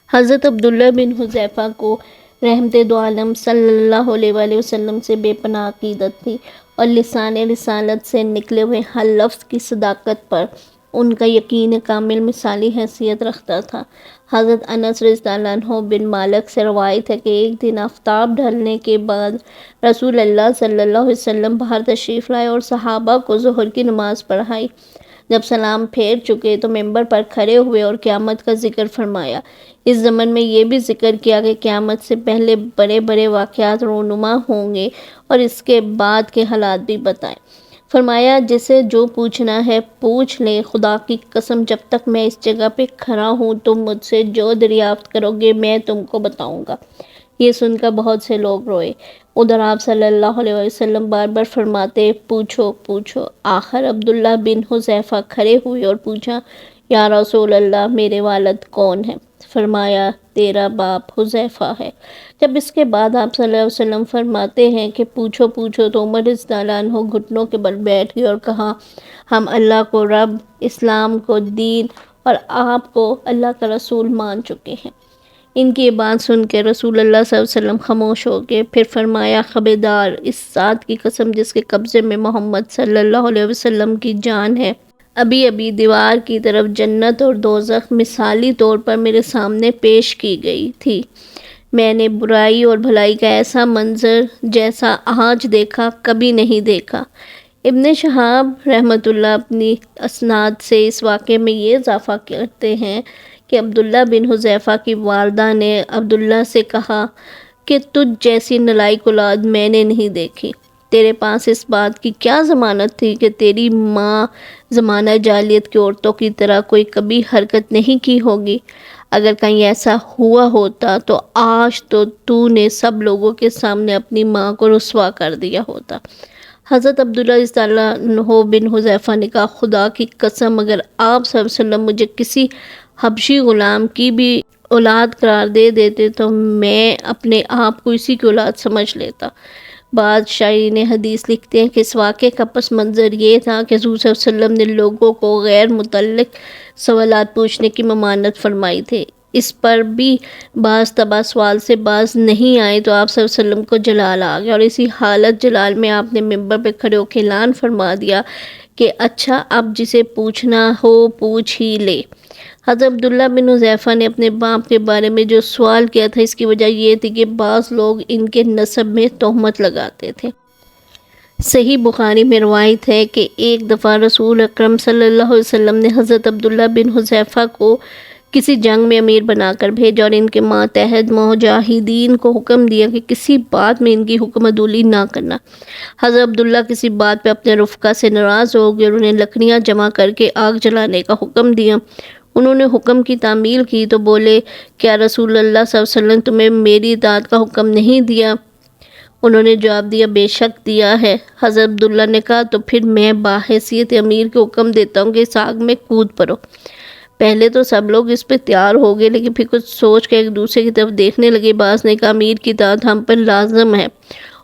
حضرت عبداللہ بن حذیفہ کو رحمت دو عالم صلی اللہ علیہ وآلہ وسلم سے بے پناہ عقیدت تھی اور لسان رسالت سے نکلے ہوئے ہر لفظ کی صداقت پر ان کا یقین کامل مثالی حیثیت رکھتا تھا۔ حضرت انس رضی اللہ عنہ بن مالک سے روایت ہے کہ ایک دن آفتاب ڈھلنے کے بعد رسول اللہ صلی اللہ علیہ وسلم باہر تشریف لائے اور صحابہ کو ظہر کی نماز پڑھائی۔ جب سلام پھیر چکے تو ممبر پر کھڑے ہوئے اور قیامت کا ذکر فرمایا۔ اس ضمن میں یہ بھی ذکر کیا کہ قیامت سے پہلے بڑے بڑے واقعات رونما ہوں گے اور اس کے بعد کے حالات بھی بتائے۔ فرمایا جسے جو پوچھنا ہے پوچھ لے، خدا کی قسم جب تک میں اس جگہ پہ کھڑا ہوں تم مجھ سے جو دریافت کرو گے میں تم کو بتاؤں گا۔ یہ سن کر بہت سے لوگ روئے۔ ادھر آپ صلی اللہ علیہ وسلم بار بار فرماتے پوچھو پوچھو۔ آخر عبداللہ بن حذیفہ کھڑے ہوئے اور پوچھا یا رسول اللہ میرے والد کون ہیں؟ فرمایا تیرا باپ حذیفہ ہے۔ جب اس کے بعد آپ صلی اللہ علیہ وسلم فرماتے ہیں کہ پوچھو پوچھو تو عمر رضی اللہ عنہ گھٹنوں کے بل بیٹھ گئے اور کہا ہم اللہ کو رب، اسلام کو دین اور آپ کو اللہ کا رسول مان چکے ہیں۔ ان کی یہ بات سن کے رسول اللہ صلی اللہ علیہ وسلم خاموش ہو گئے، پھر فرمایا خبردار اس ذات کی قسم جس کے قبضے میں محمد صلی اللہ علیہ وسلم کی جان ہے، ابھی ابھی دیوار کی طرف جنت اور دوزخ مثالی طور پر میرے سامنے پیش کی گئی تھی۔ میں نے برائی اور بھلائی کا ایسا منظر جیسا آج دیکھا کبھی نہیں دیکھا۔ ابن شہاب رحمۃ اللہ اپنی اسناد سے اس واقعے میں یہ اضافہ کرتے ہیں کہ عبداللہ بن حذیفہ کی والدہ نے عبداللہ سے کہا کہ تجھ جیسی نالائق اولاد میں نے نہیں دیکھی۔ تیرے پاس اس بات کی کیا ضمانت تھی کہ تیری ماں زمانہ جاہلیت کی عورتوں کی طرح کوئی کبھی حرکت نہیں کی ہوگی؟ اگر کہیں ایسا ہوا ہوتا تو آج تو نے سب لوگوں کے سامنے اپنی ماں کو رسوا کر دیا ہوتا۔ حضرت عبداللہ رضی اللہ عنہ بن حذیفہ نے کہا خدا کی قسم اگر آپ صلی اللہ علیہ وسلم مجھے کسی حبشی غلام کی بھی اولاد قرار دے دیتے تو میں اپنے آپ کو اسی کی اولاد سمجھ لیتا۔ بعض شائعین حدیث لکھتے ہیں کہ اس واقعے کا پس منظر یہ تھا کہ حضور صلی اللہ علیہ وسلم نے لوگوں کو غیر متعلق سوالات پوچھنے کی ممانعت فرمائی تھی۔ اس پر بھی بعض طبع سوال سے باز نہیں آئے تو آپ صلی اللہ علیہ وسلم کو جلال آ گیا اور اسی حالت جلال میں آپ نے ممبر پہ کھڑے ہو کے اعلان فرما دیا کہ اچھا اب جسے پوچھنا ہو پوچھ ہی لے۔ حضرت عبداللہ بن حذیفہ نے اپنے باپ کے بارے میں جو سوال کیا تھا اس کی وجہ یہ تھی کہ بعض لوگ ان کے نسب میں تہمت لگاتے تھے۔ صحیح بخاری میں روایت ہے کہ ایک دفعہ رسول اکرم صلی اللہ علیہ وسلم نے حضرت عبداللہ بن حذیفہ کو کسی جنگ میں امیر بنا کر بھیجا اور ان کے ماتحت مجاہدین کو حکم دیا کہ کسی بات میں ان کی حکم عدولی نہ کرنا۔ حضرت عبداللہ کسی بات پہ اپنے رفقا سے ناراض ہو گئے اور انہیں لکڑیاں جمع کر کے آگ جلانے کا حکم دیا۔ انہوں نے حکم کی تعمیل کی تو بولے کیا رسول اللہ صلی اللہ علیہ وسلم تمہیں میری اطاعت کا حکم نہیں دیا؟ انہوں نے جواب دیا بے شک دیا ہے۔ حضرت عبداللہ نے کہا تو پھر میں باحیثیت امیر کے حکم دیتا ہوں کہ اس آگ میں کود پڑو۔ پہلے تو سب لوگ اس پہ تیار ہو گئے لیکن پھر کچھ سوچ کے ایک دوسرے کی طرف دیکھنے لگے۔ بعض نے کہا امیر کی اطاعت ہم پر لازم ہے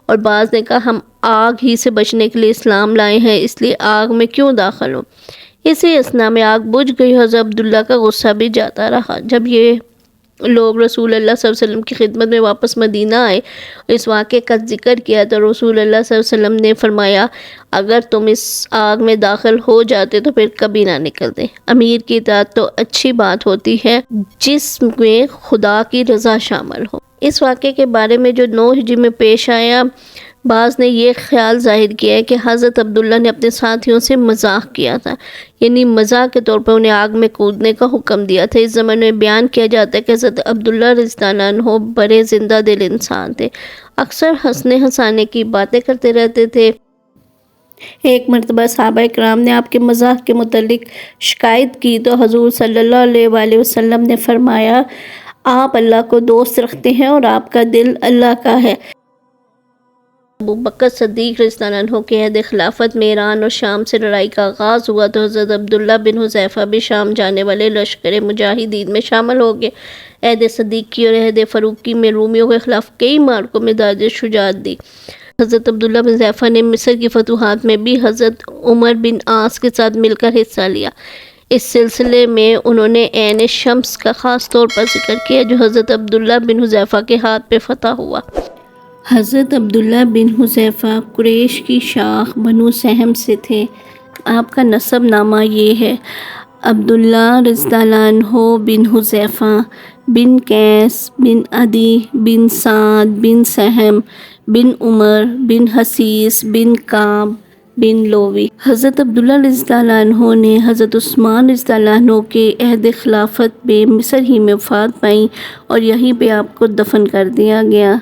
اور بعض نے کہا ہم آگ ہی سے بچنے کے لیے اسلام لائے ہیں اس لیے آگ میں کیوں داخل ہوں۔ اسی اثنا میں آگ بجھ گئی۔ حضرت عبداللہ کا غصہ بھی جاتا رہا۔ جب یہ لوگ رسول اللہ صلی اللہ علیہ وسلم کی خدمت میں واپس مدینہ آئے اور اس واقعے کا ذکر کیا تو رسول اللہ صلی اللہ علیہ وسلم نے فرمایا اگر تم اس آگ میں داخل ہو جاتے تو پھر کبھی نہ نکلتے۔ امیر کی اطاعت تو اچھی بات ہوتی ہے جس میں خدا کی رضا شامل ہو۔ اس واقعے کے بارے میں جو 9 ہجری میں پیش آیا، بعض نے یہ خیال ظاہر کیا ہے کہ حضرت عبداللہ نے اپنے ساتھیوں سے مزاح کیا تھا، یعنی مزاح کے طور پر انہیں آگ میں کودنے کا حکم دیا تھا۔ اس زمانے میں بیان کیا جاتا ہے کہ حضرت عبداللہ رضی اللہ عنہ بڑے زندہ دل انسان تھے، اکثر ہنسنے ہنسانے کی باتیں کرتے رہتے تھے۔ ایک مرتبہ صحابہ کرام نے آپ کے مزاح کے متعلق شکایت کی تو حضور صلی اللہ علیہ وآلہ وسلم نے فرمایا آپ اللہ کو دوست رکھتے ہیں اور آپ کا دل اللہ کا ہے۔ ابو بکر صدیق رضی اللہ عنہ کے عہد خلافت میں ایران اور شام سے لڑائی کا آغاز ہوا تو حضرت عبداللہ بن حذیفہ بھی شام جانے والے لشکر مجاہدین میں شامل ہو گئے۔ عہد صدیقی اور عہد فاروقی میں رومیوں کے خلاف کئی معرکوں میں درجہ شجاعت دی۔ حضرت عبداللہ بن حذیفہ نے مصر کی فتوحات میں بھی حضرت عمر بن عاص کے ساتھ مل کر حصہ لیا۔ اس سلسلے میں انہوں نے عین شمس کا خاص طور پر ذکر کیا جو حضرت عبداللہ بن حذیفہ کے ہاتھ پہ فتح ہوا۔ حضرت عبداللہ بن حذیفہ قریش کی شاخ بنو سہم سے تھے۔ آپ کا نسب نامہ یہ ہے: عبداللہ رضی اللہ عنہ بن حذیفہ بن قیس بن عدی بن سعد بن سہم بن عمر بن حسیس بن کعب بن لوی۔ حضرت عبداللہ رضی اللہ عنہ نے حضرت عثمان رضی اللہ عنہ کے عہد خلافت میں مصر ہی میں وفات پائی اور یہیں پہ آپ کو دفن کر دیا گیا۔